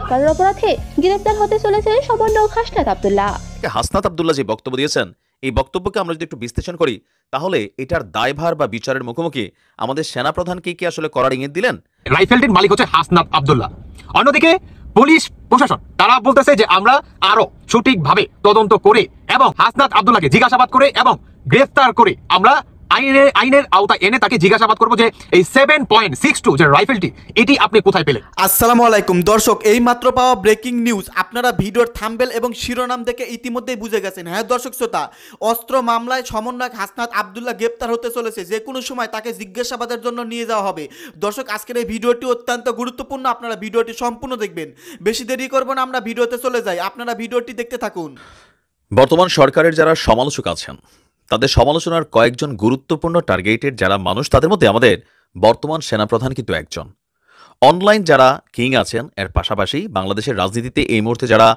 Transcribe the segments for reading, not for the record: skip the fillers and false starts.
কারোর অপরাধে গ্রেফতার হতে চলেছে সমন্বয়ক হাসনাত আব্দুল্লাহ। হাসনাত আব্দুল্লাহ যে বক্তব্য দিয়েছেন, এই বক্তব্যকে আমরা যদি একটু বিশ্লেষণ করি, তাহলে এটার দায়ভার বা বিচারের মুখোমুখি আমাদের সেনাপ্রধানকে কি আসলে করার ইঙ্গিত দিলেন? রাইফেলটির মালিক হচ্ছে হাসনাত আব্দুল্লাহ। অন্যদিকে পুলিশ প্রশাসন তারা বলতেছে যে আমরা আরো সঠিকভাবে তদন্ত করে এবং হাসনাত আব্দুল্লাহকে জিজ্ঞাসাবাদ করে এবং গ্রেফতার করে আমরা আইনের আওতায় এনে তাকে জিজ্ঞাসাবাদ করবো যে এই 7.62 যে রাইফেলটি এটি আপনি কোথায় পেলেন। আসসালামু আলাইকুম দর্শক, এই মাত্র পাওয়া ব্রেকিং নিউজ। আপনারা ভিডিওর থাম্বনেল এবং শিরোনাম দেখে ইতিমধ্যেই বুঝে গেছেন। হ্যাঁ দর্শক শ্রোতা, অস্ত্র মামলায় সমন্বয়ক হাসনাত আব্দুল্লাহ গ্রেপ্তার হতে চলেছে। যে কোনো সময় তাকে জিজ্ঞাসাবাদের জন্য নিয়ে যাওয়া হবে। দর্শক, আজকের এই ভিডিওটি অত্যন্ত গুরুত্বপূর্ণ, আপনারা ভিডিওটি সম্পূর্ণ দেখবেন। বেশি দেরি করব না, আমরা ভিডিওতে চলে যাই, আপনারা ভিডিওটি দেখতে থাকুন। বর্তমান সরকারের যারা সমালোচক আছেন, তাদের সমালোচনার কয়েকজন গুরুত্বপূর্ণ টার্গেটেড যারা মানুষ, তাদের মধ্যে আমাদের বর্তমান সেনাপ্রধান কিন্তু একজন। অনলাইন যারা কিং আছেন, এর পাশাপাশি বাংলাদেশের রাজনীতিতে এই মুহূর্তে যারা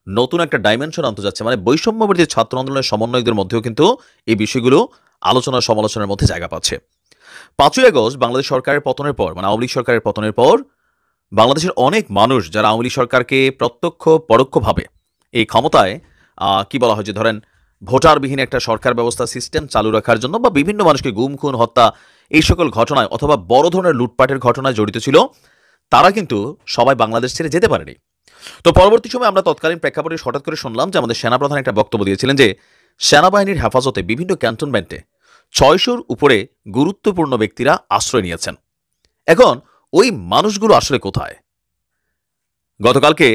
নতুন একটা ডাইমেনশন আনতে যাচ্ছে, মানে বৈষম্যবিরোধী ছাত্র আন্দোলনের সমন্বয়কদের মধ্যেও কিন্তু এই বিষয়গুলো আলোচনা সমালোচনার মধ্যে জায়গা পাচ্ছে। 5ই আগস্ট বাংলাদেশ সরকারের পতনের পর, মানে আওয়ামী লীগ সরকারের পতনের পর, বাংলাদেশের অনেক মানুষ যারা আওয়ামী লীগ সরকারকে প্রত্যক্ষ পরোক্ষভাবে এই ক্ষমতায় কি বলা হয় যে ধরেন ভোটারবিহীন একটা সরকার ব্যবস্থা সিস্টেম চালু রাখার জন্য বা বিভিন্ন মানুষকে গুম খুন হত্যা এই সকল ঘটনায় অথবা বড় ধরনের লুটপাটের ঘটনায় জড়িত ছিল, তারা কিন্তু সবাই বাংলাদেশ ছেড়ে যেতে পারেনি। তো পরবর্তী সময় আমরা তৎকালীন প্রেক্ষাপটে হঠাৎ করে শুনলাম যে আমাদের সেনাপ্রধান একটা বক্তব্য দিয়েছিলেন যে সেনাবাহিনীর হেফাজতে বিভিন্ন ক্যান্টনমেন্টে 600-র উপরে গুরুত্বপূর্ণ ব্যক্তিরা আশ্রয় নিয়েছেন। এখন ওই মানুষগুলো আসলে কোথায়? গতকালকে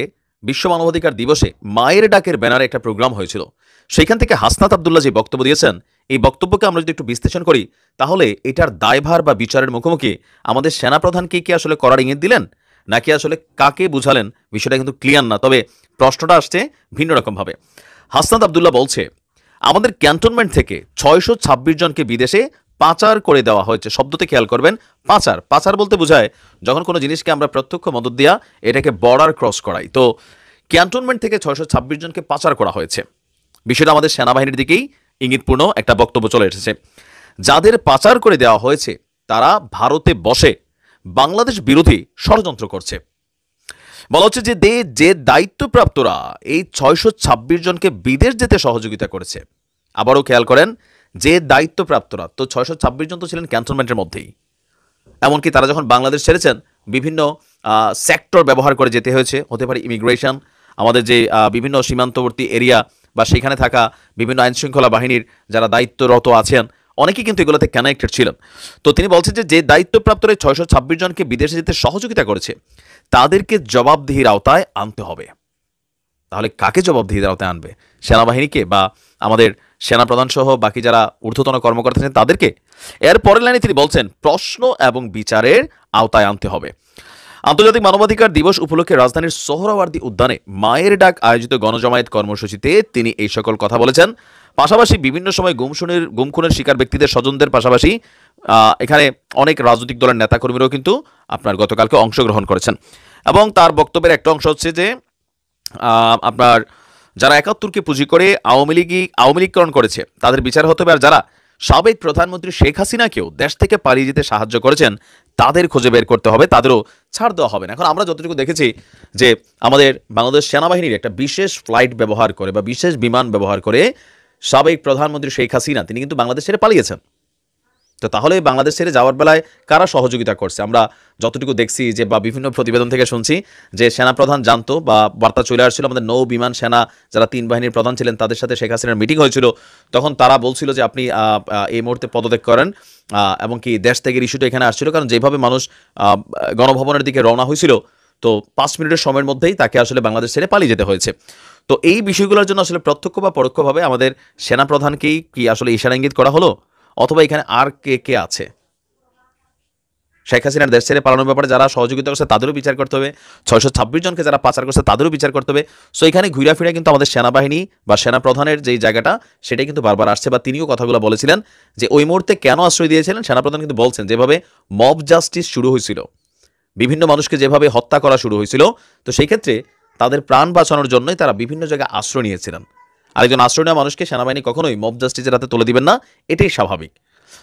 বিশ্ব মানবাধিকার দিবসে মায়ের ডাকের ব্যানারে একটা প্রোগ্রাম হয়েছিল, সেখান থেকে হাসনাত আব্দুল্লাহ যে বক্তব্য দিয়েছেন, এই বক্তব্যকে আমরা যদি একটু বিশ্লেষণ করি, তাহলে এটার দায়ভার বা বিচারের মুখোমুখি আমাদের সেনাপ্রধানকে কি আসলে করার ইঙ্গিত দিলেন, নাকি আসলে কাকে বুঝালেন, বিষয়টা কিন্তু ক্লিয়ার না। তবে প্রশ্নটা আসছে ভিন্ন রকমভাবে। হাসনাত আব্দুল্লাহ বলছে আমাদের ক্যান্টনমেন্ট থেকে 626 জনকে বিদেশে পাচার করে দেওয়া হয়েছে। শব্দতে খেয়াল করবেন, পাচার। পাচার বলতে বোঝায় যখন কোনো জিনিসকে আমরা প্রত্যক্ষ মদত দিয়া এটাকে বর্ডার ক্রস করাই। তো ক্যান্টনমেন্ট থেকে 626 জনকে পাচার করা হয়েছে। বিষয়টা আমাদের সেনাবাহিনীর দিকেই ইঙ্গিতপূর্ণ একটা বক্তব্য চলে এসেছে। যাদের পাচার করে দেওয়া হয়েছে তারা ভারতে বসে বাংলাদেশ বিরোধী ষড়যন্ত্র করছে। বলা হচ্ছে যে দায়িত্বপ্রাপ্তরা এই 626 জনকে বিদেশ যেতে সহযোগিতা করেছে। আবারও খেয়াল করেন, যে দায়িত্বপ্রাপ্তরা, তো 626 জন তো ছিলেন ক্যান্টনমেন্টের মধ্যেই। এমনকি তারা যখন বাংলাদেশ ছেড়েছেন বিভিন্ন সেক্টর ব্যবহার করে যেতে হয়েছে, হতে পারে ইমিগ্রেশন, আমাদের যে বিভিন্ন সীমান্তবর্তী এরিয়া বা সেখানে থাকা বিভিন্ন আইনশৃঙ্খলা বাহিনীর যারা দায়িত্বরত আছেন, অনেকেই কিন্তু এগুলোতে কানেক্টেড ছিলেন। তো তিনি বলছেন যে দায়িত্বপ্রাপ্তরা 626 জনকে বিদেশে যেতে সহযোগিতা করেছে, তাদেরকে জবাবদিহির আওতায় আনতে হবে। তাহলে কাকে জবাবদিহির আওতায় আনবে? সেনাবাহিনীকে বা আমাদের সেনাপ্রধান সহ বাকি যারা ঊর্ধ্বতন কর্মকর্তা আছেন তাদেরকে? এর পরের লাইনে তিনি বলছেন প্রশ্ন এবং বিচারের আওতায় আনতে হবে। আন্তর্জাতিক মানবাধিকার দিবস উপলক্ষে রাজধানীর সোহরাওয়ার্দী উদ্যানে মায়ের ডাক আয়োজিত গণজমায়েত কর্মসূচিতে তিনি এই সকল কথা বলেছেন। পাশাপাশি বিভিন্ন সময় গুম খুনের শিকার ব্যক্তিদের স্বজনদের পাশাপাশি এখানে অনেক রাজনৈতিক দলের নেতাকর্মীরাও কিন্তু আপনার গতকালকে অংশগ্রহণ করেছেন। এবং তার বক্তব্যের একটা অংশ হচ্ছে যে আপনার যারা 71কে পুঁজি করে আওয়ামী লীগকরণ করেছে তাদের বিচার হতে হবে, আর যারা সাবেক প্রধানমন্ত্রী শেখ হাসিনাকেও দেশ থেকে পালিয়ে যেতে সাহায্য করেছেন তাদের খুঁজে বের করতে হবে, তাদেরও ছাড় দেওয়া হবে না। এখন আমরা যতটুকু দেখেছি যে আমাদের বাংলাদেশ সেনাবাহিনীর একটা বিশেষ ফ্লাইট ব্যবহার করে বা বিশেষ বিমান ব্যবহার করে সাবেক প্রধানমন্ত্রী শেখ হাসিনা তিনি কিন্তু বাংলাদেশ ছেড়ে পালিয়েছেন। তো তাহলে বাংলাদেশ ছেড়ে যাওয়ার বেলায় কারা সহযোগিতা করছে? আমরা যতটুকু দেখছি যে বা বিভিন্ন প্রতিবেদন থেকে শুনছি যে সেনাপ্রধান জানতো বা বার্তা চলে আসছিল, আমাদের নৌ বিমান সেনা যারা 3 বাহিনীর প্রধান ছিলেন তাদের সাথে শেখ হাসিনার মিটিং হয়েছিল, তখন তারা বলছিল যে আপনি এই মুহূর্তে পদত্যাগ করেন। এবং কি দেশ থেকে ইস্যুটা এখানে আসছিল, কারণ যেভাবে মানুষ গণভবনের দিকে রওনা হয়েছিল, তো 5 মিনিটের সময়ের মধ্যেই তাকে আসলে বাংলাদেশ ছেড়ে পালিয়ে যেতে হয়েছে। তো এই বিষয়গুলোর জন্য আসলে প্রত্যক্ষ বা পরোক্ষভাবে আমাদের সেনাপ্রধানকেই কি আসলে ইশারা ইঙ্গিত করা হলো, অথবা এখানে আর কে আছে? শেখ হাসিনার দেশ ছেড়ে পালানোর ব্যাপারে যারা সহযোগিতা করছে তাদেরও বিচার করতে হবে, 626 জনকে যারা পাচার করছে তাদেরও বিচার করতে হবে। সো এখানে ঘুরা ফিরে কিন্তু আমাদের সেনাবাহিনী বা সেনাপ্রধানের যেই জায়গাটা সেটাই কিন্তু বারবার আসছে, বা তিনিও কথাগুলো বলেছিলেন যে ওই মুহূর্তে কেন আশ্রয় দিয়েছিলেন। সেনাপ্রধান কিন্তু বলছেন যেভাবে মব জাস্টিস শুরু হয়েছিল, বিভিন্ন মানুষকে যেভাবে হত্যা করা শুরু হয়েছিল, তো সেই ক্ষেত্রে তাদের প্রাণ বাঁচানোর জন্যই তারা বিভিন্ন জায়গায় আশ্রয় নিয়েছিলেন। আরেকজন আশ্রয় নেওয়া মানুষকে সেনাবাহিনী কখনোই মব জাস্টিসের হাতে তুলে দিবেন না, এটাই স্বাভাবিক।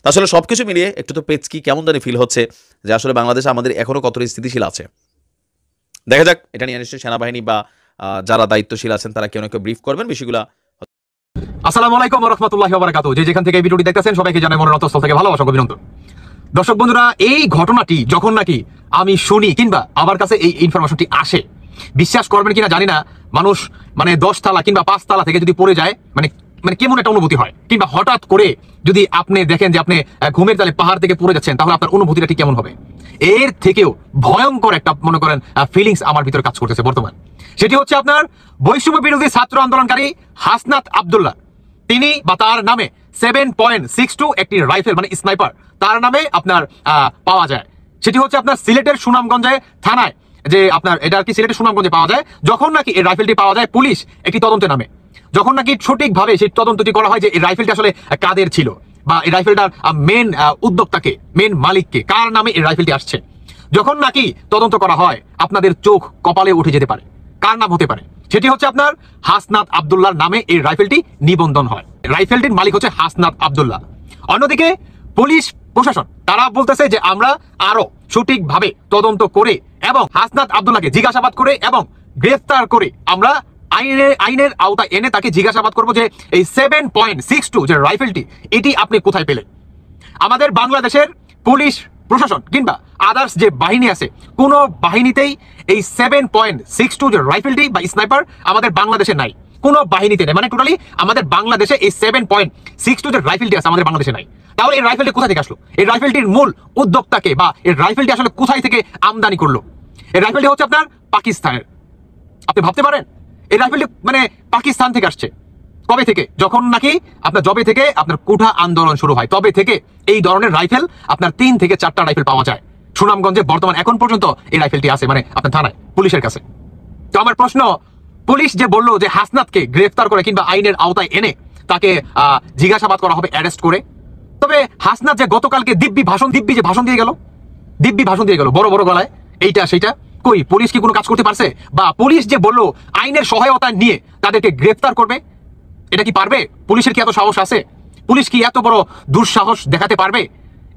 আসলে সব কিছু মিলিয়ে একটু তো পেচকি কেমন জানি ফিল হচ্ছে যে আসলে বাংলাদেশে আমাদের এখনও কতটা স্থিতিশীল আছে। দেখা যাক, এটা নিয়ে নিশ্চয়ই সেনাবাহিনী বা যারা দায়িত্বশীল আছেন তারা কেউ না কেউ ব্রিফ করবেন বিষয়গুলো। আসসালামু আলাইকুম ওয়া রাহমাতুল্লাহি ওয়া বারাকাতুহু। যে যেখান থেকে এই ভিডিওটি দেখতেছেন সবাইকে জানাই মনের অন্তঃস্থল থেকে ভালোবাসা ও অভিনন্দন। দর্শক বন্ধুরা, এই ঘটনাটি যখন নাকি আমি শুনি কিংবা আমার কাছে এই ইনফরমেশনটি আসে, বিশ্বাস করবেন কিনা জানি না, মানুষ মানে 10 তালা কিংবা 5 তালা থেকে যদি পড়ে যায় মানে মানে কেমন একটা অনুভূতি হয়, কিংবা হঠাৎ করে যদি আপনি দেখেন যে আপনি ঘুমের তালে পাহাড় থেকে পড়ে যাচ্ছেন, তাহলে আপনার অনুভূতিটা ঠিক কেমন হবে। এর থেকেও ভয়ঙ্কর একটা মনে করেন ফিলিংস আমার ভিতরে কাজ করতেছে বর্তমান। সেটি হচ্ছে আপনার বৈষম্য বিরোধী ছাত্র আন্দোলনকারী হাসনাত আব্দুল্লাহ, তিনি বা তার নামে 7.62 একটি রাইফেল মানে স্নাইপার তার নামে আপনার পাওয়া যায়। সেটি হচ্ছে আপনার সিলেটের সুনামগঞ্জে থানায়, যে আপনার এটা আর কি সিলেটের সুনামগঞ্জে পাওয়া যায়। যখন নাকি এই রাইফেলটি পাওয়া যায়, পুলিশ একটি তদন্তে নামে। যখন নাকি সঠিকভাবে সেই তদন্তটি করা হয় যে এই রাইফেলটি আসলে কাদের ছিল, বা এই রাইফেলটার মেন উদ্যোক্তাকে, মেন মালিককে, কার নামে এই রাইফেলটি আসছে, যখন নাকি তদন্ত করা হয়, আপনাদের চোখ কপালে উঠে যেতে পারে। কার নাম হতে পারে? সেটি হচ্ছে আপনার হাসনাত আব্দুল্লাহর নামে এই রাইফেলটি নিবন্ধন হয়। রাইফেলটির মালিক হচ্ছে হাসনাত আব্দুল্লাহ। অন্যদিকে পুলিশ প্রশাসন তারা বলতেছে যে আমরা আরো সঠিকভাবে তদন্ত করে এবং হাসনাত আব্দুল্লাহকে জিজ্ঞাসাবাদ করে এবং গ্রেফতার করে আমরা আইনের আওতায় এনে তাকে জিজ্ঞাসাবাদ করবো যে এই 7.62 যে রাইফেলটি, এটি আপনি কোথায় পেলেন। আমাদের বাংলাদেশের পুলিশ প্রশাসন কিংবা আদার্স যে বাহিনী আছে, কোনো বাহিনীতেই এই 7.62 যে রাইফেলটি বা স্নাইপার আমাদের বাংলাদেশে নাই, কোনো বাহিনীতে নেই। মানে টোটালি আমাদের বাংলাদেশে এই 7.62 যে রাইফেলটি আছে আমাদের বাংলাদেশে নাই। তাহলে এই রাইফেলটি কোথা থেকে আসলো? এই রাইফেলটির মূল উদ্যোক্তাকে বা এই রাইফেলটি আসলে কোথায় থেকে আমদানি করলো? এই রাইফেলটি হচ্ছে আপনার পাকিস্তানের। আপনি ভাবতে পারেন এই রাইফেলটি মানে পাকিস্তান থেকে আসছে। কবে থেকে? যখন নাকি আপনার জবে থেকে আপনার কোঠা আন্দোলন শুরু হয়, তবে থেকে এই ধরনের রাইফেল আপনার 3 থেকে 4টা রাইফেল পাওয়া যায় সুনামগঞ্জে। বর্তমান এখন পর্যন্ত এই রাইফেলটি আছে মানে আপনার থানায়, পুলিশের কাছে। তো আমার প্রশ্ন, পুলিশ যে বললো যে হাসনাতকে গ্রেফতার করে কিংবা আইনের আওতায় এনে তাকে জিজ্ঞাসাবাদ করা হবে অ্যারেস্ট করে, তবে হাসনাত যে গতকালকে দিব্যি ভাষণ দিয়ে গেল বড় বড় গলায়, এইটা সেইটা, কই পুলিশ কি কোনো কাজ করতে পারছে? বা পুলিশ যে বললো আইনের সহায়তা নিয়ে তাদেরকে গ্রেফতার করবে, এটা কি পারবে? পুলিশের কি এত সাহস আছে? পুলিশ কি এত বড় দুঃসাহস দেখাতে পারবে?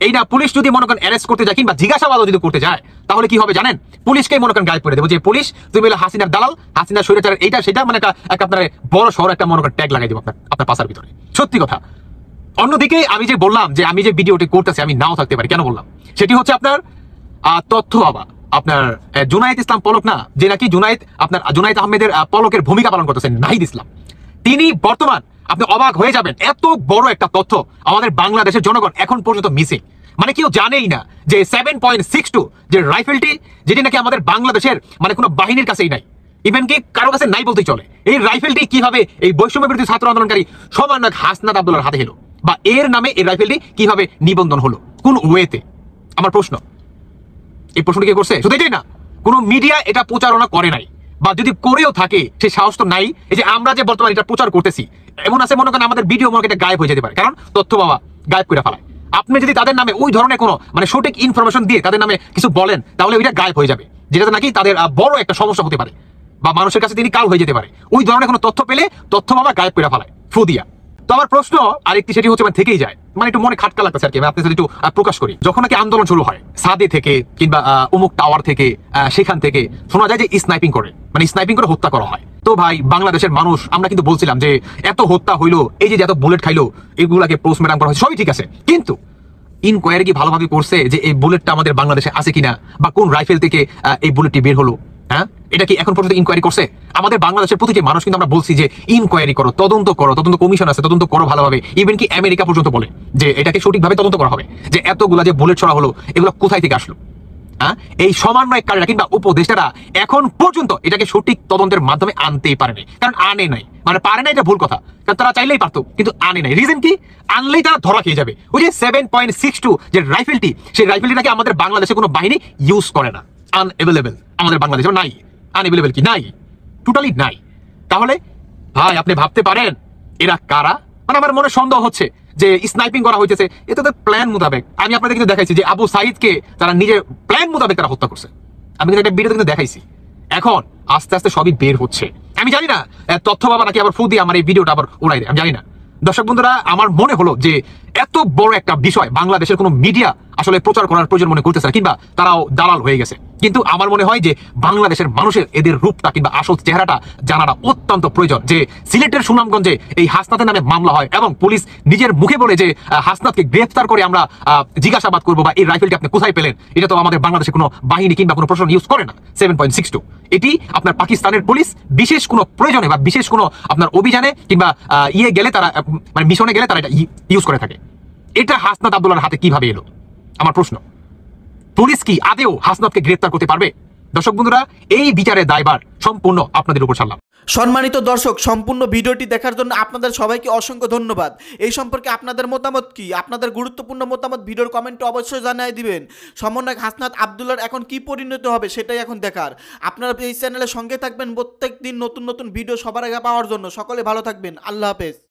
এই না, পুলিশ যদি মনে করেন অ্যারেস্ট করতে যায় কিংবা জিজ্ঞাসাবাদও যদি করতে যায়, তাহলে কি হবে জানেন? পুলিশকেই মনে করেন গায়েব করে দেবো যে পুলিশ তুমি বলে হাসিনার দালাল, হাসিনার স্বৈরাচারের এইটা সেটা, মানে একটা আপনার বড় শহর একটা মনে করেন ট্যাগ লাগাই দেবো আপনার পাশার ভিতরে। সত্যি কথা। অন্যদিকে আমি যে বললাম যে আমি যে ভিডিওটি করতেছি আমি নাও থাকতে পারি, কেন বললাম? সেটি হচ্ছে আপনার তথ্য বাবা আপনার জুনায়েদ ইসলাম পলক না, যে নাকি জুনায়েদ আহমেদের পলকের ভূমিকা পালন করতেছেন নাহিদ ইসলাম, তিনি বর্তমান আপনি অবাক হয়ে যাবেন, এত বড় একটা তথ্য আমাদের বাংলাদেশের জনগণ এখন পর্যন্ত মিসিং। মানে কেউ জানেই না যে 7.62 যে রাইফেলটি, যেটি নাকি আমাদের বাংলাদেশের মানে কোনো বাহিনীর কাছেই নাই, ইভেন কি কারো কাছে নাই বলতেই চলে, এই রাইফেলটি কিভাবে এই বৈষম্য বিরোধী ছাত্র আন্দোলনকারী সমন্বয়ক হাসনাত আব্দুল্লাহর হাতে এলো, বা এর নামে এই রাইফেলটি কিভাবে নিবন্ধন হলো, কোন ওয়েতে? আমার প্রশ্ন, এই প্রশ্নটি কে করছে? শুধু এটাই না, কোনো মিডিয়া এটা প্রচারণা করে নাই, বা যদি করেও থাকে সেই সাহস তো নাই। এই যে আমরা যে বর্তমানে এটা প্রচার করতেছি, এমন আছে মনে করেন আমাদের ভিডিও মনে এটা গায়েব হয়ে যেতে পারে, কারণ তথ্য বাবা গায়েব করে ফেলায়। আপনি যদি তাদের নামে ওই ধরনের কোনো মানে সঠিক ইনফরমেশন দিয়ে তাদের নামে কিছু বলেন, তাহলে ওইটা গায়েব হয়ে যাবে, যেটাতে নাকি তাদের বড় একটা সমস্যা হতে পারে, বা মানুষের কাছে তিনি কাল হয়ে যেতে পারে। ওই ধরনের কোনো তথ্য পেলে তথ্য বাবা গায়েব করে ফেলায় ফু দিয়া। তো আমার প্রশ্ন আরেকটি, সেটি হচ্ছে মানে থেকেই যায়, মানে একটু মনে খাটকা লাগতেছে আর কি, আপনি যদি একটু প্রকাশ করি। যখন নাকি আন্দোলন শুরু হয় সাদে থেকে কিংবা অমুক টাওয়ার থেকে, সেখান থেকে শোনা যায় যে স্নাইপিং করে হত্যা করা হয়। তো ভাই, বাংলাদেশের মানুষ আমরা কিন্তু বলছিলাম যে এত হত্যা হইলো, এই যে এত বুলেট খাইলো, এগুলাকে পোস্টমর্টম করা হয়েছে, সবই ঠিক আছে, কিন্তু ইনকোয়ারি কি ভালোভাবে করছে যে এই বুলেটটা আমাদের বাংলাদেশে আছে কিনা, বা কোন রাইফেল থেকে এই বুলেটটি বের হলো? হ্যাঁ, এটা কি এখন পর্যন্ত ইনকোয়ারি করছে? আমাদের বাংলাদেশের প্রতিটি মানুষ কিন্তু আমরা বলছি যে ইনকোয়ারি করো, তদন্ত কমিশন আছে, তদন্ত করো ভালোভাবে। ইভেন কি আমেরিকা পর্যন্ত বলে যে এটাকে সঠিকভাবে তদন্ত করা হবে, যে এতগুলা যে বুলেট ছড়া হলো এগুলো কোথায় থেকে আসলো। এই সমন্বয়কারীরা কিংবা উপদেষ্টারা এখন পর্যন্ত এটাকে সঠিক তদন্তের মাধ্যমে আনতেই পারেনি, কারণ আনে নাই, মানে পারে না এটা ভুল কথা, কারণ তারা চাইলেই পারতো, কিন্তু আনে নাই। রিজন কি? আনলেই তারা ধরা খেয়ে যাবে। ওই যে 7.62 যে রাইফেলটি, সেই রাইফেলটি নাকি আমাদের বাংলাদেশে কোনো বাহিনী ইউজ করে না, আনএভেলেবেল আমাদের বাংলাদেশে নাই। আনএভেলেবেল কি? নাই, টোটালি নাই। তাহলে ভাই আপনি ভাবতে পারেন এরা কারা? মানে আমার মনে সন্দেহ হচ্ছে যে স্নাইপিং করা হয়েছে, এটা তো প্ল্যান মোতাবেক। আমি আপনাদের কিন্তু দেখাইছি যে আবু সাইদকে তারা নিজের প্ল্যান মোতাবেক তারা হত্যা করছে, আমি কিন্তু একটা ভিডিওতে কিন্তু দেখাইছি। এখন আস্তে আস্তে সবই বের হচ্ছে। আমি জানি না তথ্য বাবা নাকি আবার ফু দিয়ে আমার এই ভিডিওটা আবার উড়াই দেয়, আমি জানি না। দর্শক বন্ধুরা, আমার মনে হলো যে এত বড় একটা বিষয় বাংলাদেশের কোনো মিডিয়া আসলে প্রচার করার প্রয়োজন মনে করতেছে না, কিংবা তারাও দালাল হয়ে গেছে। কিন্তু আমার মনে হয় যে বাংলাদেশের মানুষের এদের রূপটা কিংবা আসল চেহারাটা জানাটা অত্যন্ত প্রয়োজন। যে সিলেটের সুনামগঞ্জে এই হাসনাতের নামে মামলা হয় এবং পুলিশ নিজের মুখে বলে যে হাসনাতকে গ্রেফতার করে আমরা জিজ্ঞাসাবাদ করবো, বা এই রাইফেলটি আপনি কোথায় পেলেন, এটা তো আমাদের বাংলাদেশে কোনো বাহিনী কিংবা কোনো প্রশাসন ইউজ করে না। 7.62 এটি আপনার পাকিস্তানের পুলিশ বিশেষ কোনো প্রয়োজনে বা বিশেষ কোনো আপনার অভিযানে কিংবা গেলে তারা মানে মিশনে গেলে তারা এটা ইউজ করে থাকে। এটা হাসনাত আব্দুল্লাহর হাতে কিভাবে এলো আমার প্রশ্ন। পুলিশ কি আদেও হাসনাতকে গ্রেফতার করতে পারবে? দর্শক বন্ধুরা, এই বিচারের দায়ভার সম্পূর্ণ আপনাদের উপর ছাড়লাম। সম্মানিত দর্শক, সম্পূর্ণ ভিডিওটি দেখার জন্য আপনাদের সবাইকে অসংখ্য ধন্যবাদ। এই সম্পর্কে আপনাদের মতামত কি? আপনাদের গুরুত্বপূর্ণ মতামত ভিডিওর কমেন্টে অবশ্যই জানিয়ে দিবেন। সমন্বয়ক হাসনাত আব্দুল্লাহর এখন কি পরিণতি হবে সেটাই এখন দেখার। আপনারা এই চ্যানেলের সঙ্গে থাকবেন প্রত্যেক দিন নতুন নতুন ভিডিও সবার আগে পাওয়ার জন্য। সকলে ভালো থাকবেন। আল্লাহ হাফেজ।